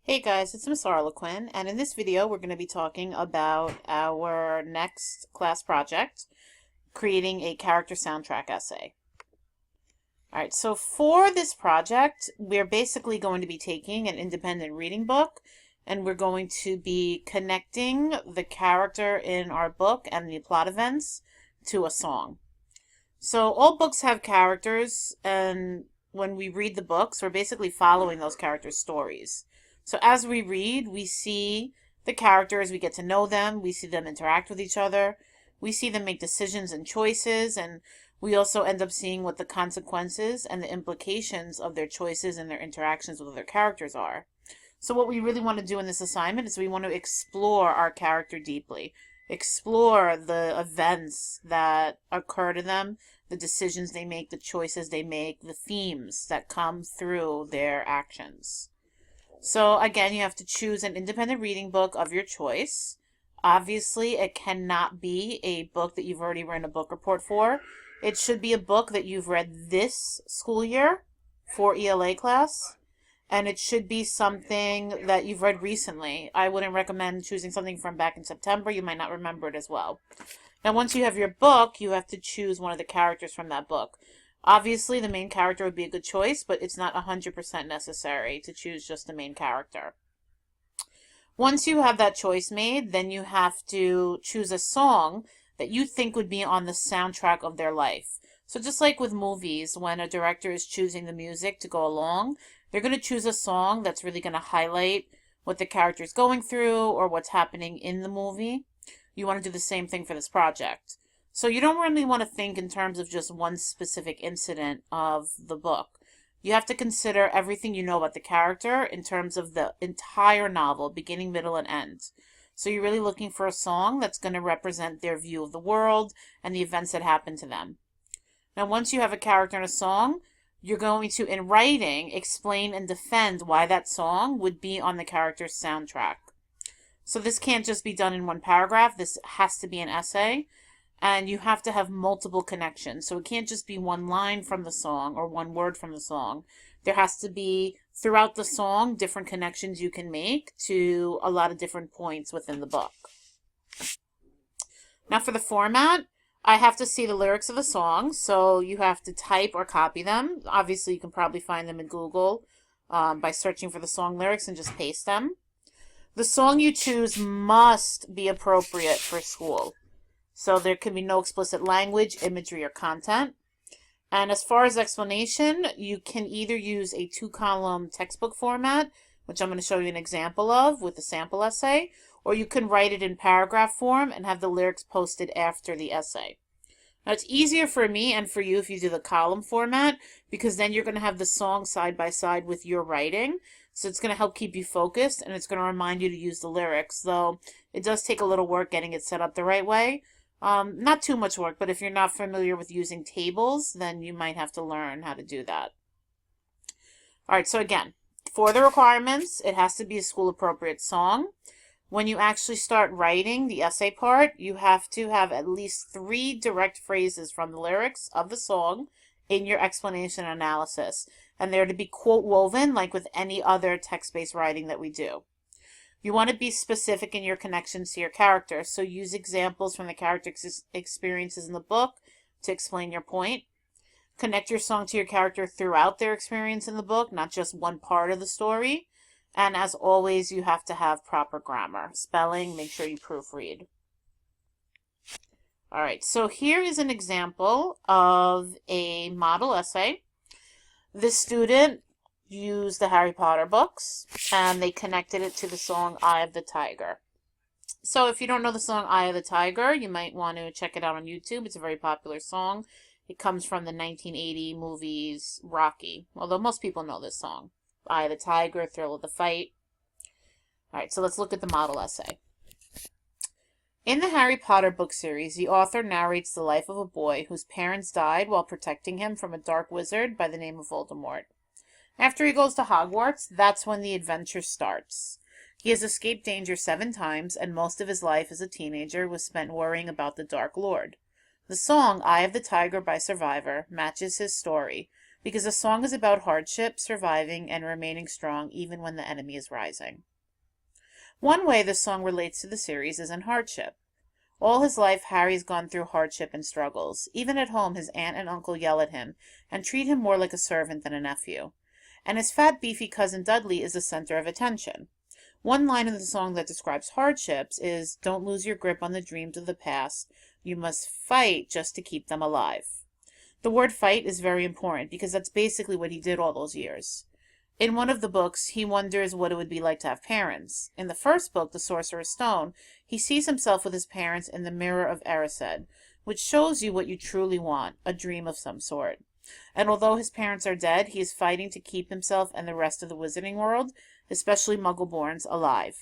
Hey guys, it's Miss Arlequin, and in this video we're going to be talking about our next class project, creating a character soundtrack essay. Alright, so for this project, we're basically going to be taking an independent reading book, and we're going to be connecting the character in our book and the plot events to a song. So all books have characters, and when we read the books, we're basically following those characters' stories. So as we read, we see the characters, we get to know them, we see them interact with each other, we see them make decisions and choices, and we also end up seeing what the consequences and the implications of their choices and their interactions with other characters are. So what we really want to do in this assignment is we want to explore our character deeply, explore the events that occur to them, the decisions they make, the choices they make, the themes that come through their actions. So again, you have to choose an independent reading book of your choice. Obviously, it cannot be a book that you've already written a book report for. It should be a book that you've read this school year for ELA class, and it should be something that you've read recently. I wouldn't recommend choosing something from back in September. You might not remember it as well. Now, once you have your book, you have to choose one of the characters from that book. Obviously, the main character would be a good choice, but it's not 100% necessary to choose just the main character. Once you have that choice made, then you have to choose a song that you think would be on the soundtrack of their life. So just like with movies, when a director is choosing the music to go along, they're going to choose a song that's really going to highlight what the character is going through or what's happening in the movie. You want to do the same thing for this project. So you don't really want to think in terms of just one specific incident of the book. You have to consider everything you know about the character in terms of the entire novel, beginning, middle, and end. So you're really looking for a song that's going to represent their view of the world and the events that happen to them. Now, once you have a character in a song, you're going to, in writing, explain and defend why that song would be on the character's soundtrack. So this can't just be done in one paragraph. This has to be an essay. And you have to have multiple connections. So it can't just be one line from the song or one word from the song. There has to be, throughout the song, different connections you can make to a lot of different points within the book. Now for the format, I have to see the lyrics of the song, so you have to type or copy them. Obviously, you can probably find them in Google by searching for the song lyrics and just paste them. The song you choose must be appropriate for school. So there can be no explicit language, imagery, or content. And as far as explanation, you can either use a 2-column textbook format, which I'm going to show you an example of with the sample essay, or you can write it in paragraph form and have the lyrics posted after the essay. Now, it's easier for me and for you if you do the column format, because then you're going to have the song side by side with your writing. So it's going to help keep you focused, and it's going to remind you to use the lyrics, though it does take a little work getting it set up the right way. Not too much work, but if you're not familiar with using tables, then you might have to learn how to do that. All right, so again, for the requirements, it has to be a school-appropriate song. When you actually start writing the essay part, you have to have at least 3 direct phrases from the lyrics of the song in your explanation and analysis. And they're to be quote woven like with any other text-based writing that we do. You want to be specific in your connections to your character, so use examples from the character's experiences in the book to explain your point. Connect your song to your character throughout their experience in the book, not just one part of the story. And as always, you have to have proper grammar. Spelling, make sure you proofread. All right, so here is an example of a model essay. This student used the Harry Potter books, and they connected it to the song Eye of the Tiger. So if you don't know the song Eye of the Tiger, you might want to check it out on YouTube. It's a very popular song. It comes from the 1980 movies Rocky, although most people know this song. Eye of the Tiger, Thrill of the Fight. All right, so let's look at the model essay. In the Harry Potter book series, the author narrates the life of a boy whose parents died while protecting him from a dark wizard by the name of Voldemort. After he goes to Hogwarts, that's when the adventure starts. He has escaped danger 7 times, and most of his life as a teenager was spent worrying about the Dark Lord. The song Eye of the Tiger by Survivor matches his story, because the song is about hardship, surviving, and remaining strong even when the enemy is rising. One way the song relates to the series is in hardship. All his life, Harry's gone through hardship and struggles. Even at home, his aunt and uncle yell at him and treat him more like a servant than a nephew. And his fat, beefy cousin Dudley is the center of attention. One line in the song that describes hardships is, "Don't lose your grip on the dreams of the past. You must fight just to keep them alive." The word fight is very important because that's basically what he did all those years. In one of the books, he wonders what it would be like to have parents. In the first book, The Sorcerer's Stone, he sees himself with his parents in the Mirror of Erised, which shows you what you truly want, a dream of some sort. And although his parents are dead, he is fighting to keep himself and the rest of the wizarding world, especially Muggleborns, alive.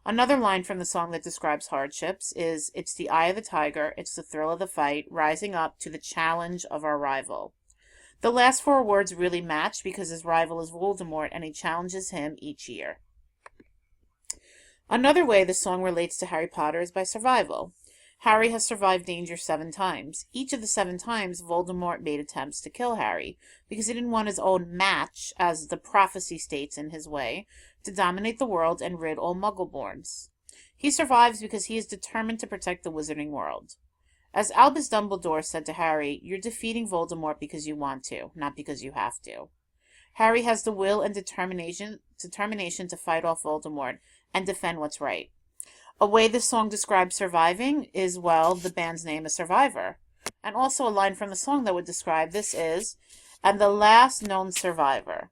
Another line from the song that describes hardships is, "It's the eye of the tiger, it's the thrill of the fight, rising up to the challenge of our rival." The last four words really match because his rival is Voldemort and he challenges him each year. Another way the song relates to Harry Potter is by survival. Harry has survived danger 7 times. Each of the 7 times, Voldemort made attempts to kill Harry because he didn't want his own match, as the prophecy states in his way, to dominate the world and rid all Muggleborns. He survives because he is determined to protect the wizarding world. As Albus Dumbledore said to Harry, "You're defeating Voldemort because you want to, not because you have to." Harry has the will and determination to fight off Voldemort and defend what's right. A way this song describes surviving is, well, the band's name is Survivor. And also a line from the song that would describe this is, "And the last known survivor."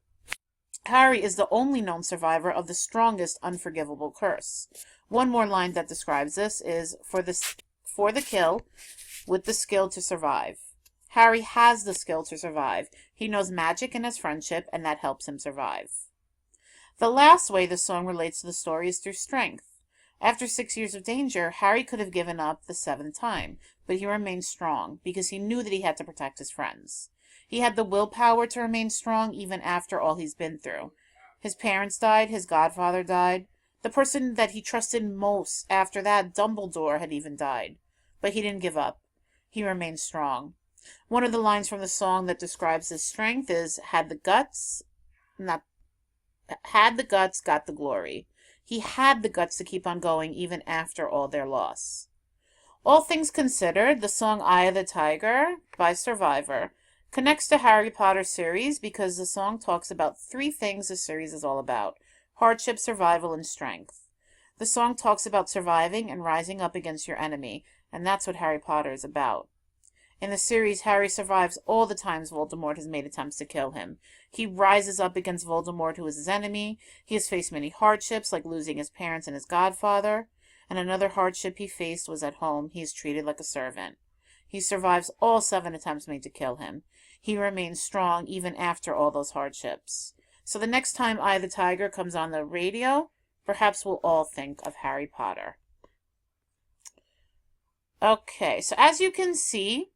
Harry is the only known survivor of the strongest unforgivable curse. One more line that describes this is, for the kill, with the skill to survive. Harry has the skill to survive. He knows magic and has friendship, and that helps him survive. The last way the song relates to the story is through strength. After 6 years of danger, Harry could have given up the 7th time, but he remained strong because he knew that he had to protect his friends. He had the willpower to remain strong even after all he's been through. His parents died, his godfather died. The person that he trusted most after that, Dumbledore, had even died. But he didn't give up. He remained strong. One of the lines from the song that describes his strength is, got the glory. He had the guts to keep on going even after all their loss. All things considered, the song Eye of the Tiger by Survivor connects to Harry Potter series because the song talks about 3 things the series is all about: hardship, survival, and strength. The song talks about surviving and rising up against your enemy, and that's what Harry Potter is about. In the series, Harry survives all the times Voldemort has made attempts to kill him. He rises up against Voldemort, who is his enemy. He has faced many hardships, like losing his parents and his godfather. And another hardship he faced was at home. He is treated like a servant. He survives all 7 attempts made to kill him. He remains strong even after all those hardships. So the next time Eye of the Tiger comes on the radio, perhaps we'll all think of Harry Potter. Okay, so as you can see,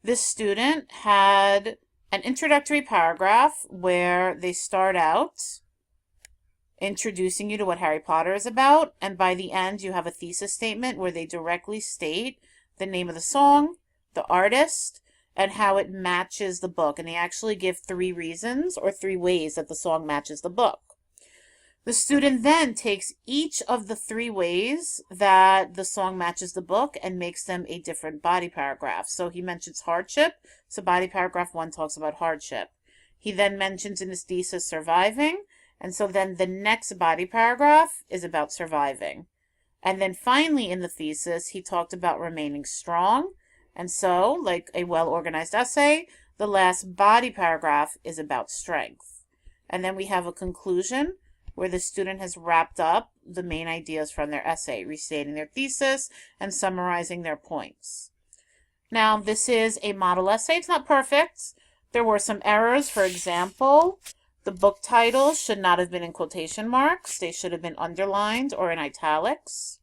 this student had an introductory paragraph where they start out introducing you to what Harry Potter is about, and by the end you have a thesis statement where they directly state the name of the song, the artist, and how it matches the book. And they actually give 3 reasons or 3 ways that the song matches the book. The student then takes each of the 3 ways that the song matches the book and makes them a different body paragraph. So he mentions hardship, so body paragraph 1 talks about hardship. He then mentions in his thesis surviving, and so then the next body paragraph is about surviving. And then finally in the thesis, he talked about remaining strong, and so, like a well-organized essay, the last body paragraph is about strength. And then we have a conclusion where the student has wrapped up the main ideas from their essay, restating their thesis and summarizing their points. Now, this is a model essay. It's not perfect. There were some errors. For example, the book titles should not have been in quotation marks. They should have been underlined or in italics.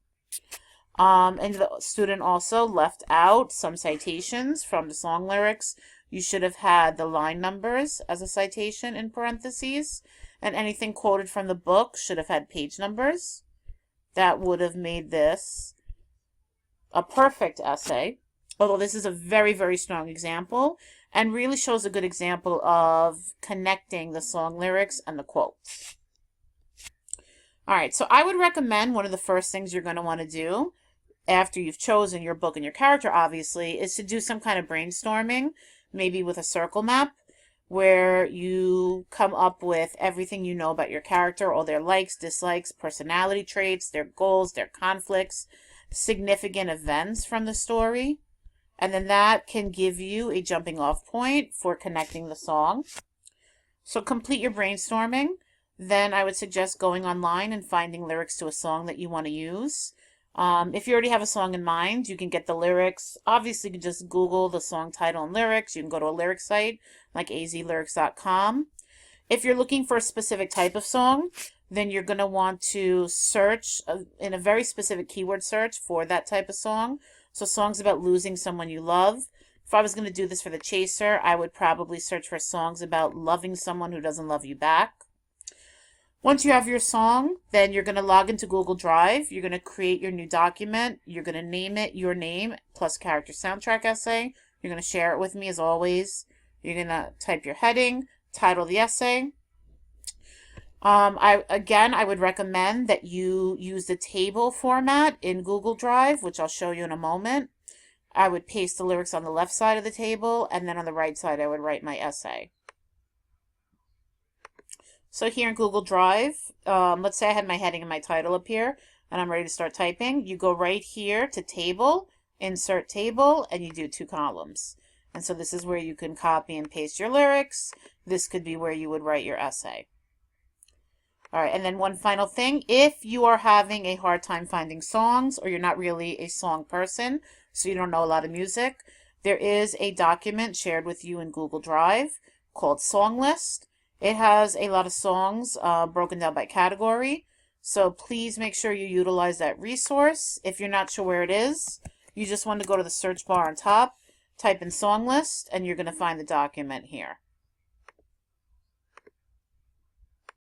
And the student also left out some citations from the song lyrics. You should have had the line numbers as a citation in parentheses. And anything quoted from the book should have had page numbers. That would have made this a perfect essay. Although this is a very, very strong example, and really shows a good example of connecting the song lyrics and the quotes. All right, so I would recommend one of the first things you're going to want to do after you've chosen your book and your character, obviously, is to do some kind of brainstorming, maybe with a circle map, where you come up with everything you know about your character, all their likes, dislikes, personality traits, their goals, their conflicts, significant events from the story. And then that can give you a jumping off point for connecting the song. So complete your brainstorming. Then I would suggest going online and finding lyrics to a song that you want to use. If you already have a song in mind, you can get the lyrics. Obviously, you can just Google the song title and lyrics. You can go to a lyric site like azlyrics.com. If you're looking for a specific type of song, then you're going to want to search in a very specific keyword search for that type of song. So songs about losing someone you love. If I was going to do this for the chaser, I would probably search for songs about loving someone who doesn't love you back. Once you have your song, then you're going to log into Google Drive. You're going to create your new document. You're going to name it your name plus character soundtrack essay. You're going to share it with me as always. You're going to type your heading, title the essay. I would recommend that you use the table format in Google Drive, which I'll show you in a moment. I would paste the lyrics on the left side of the table, and then on the right side I would write my essay. So here in Google Drive, let's say I had my heading and my title up here, and I'm ready to start typing. You go right here to Table, Insert Table, and you do 2 columns. And so this is where you can copy and paste your lyrics. This could be where you would write your essay. All right, and then one final thing. If you are having a hard time finding songs, or you're not really a song person, so you don't know a lot of music, there is a document shared with you in Google Drive called Song List. It has a lot of songs broken down by category, so please make sure you utilize that resource. If you're not sure where it is, you just want to go to the search bar on top, type in Song List, and you're going to find the document here.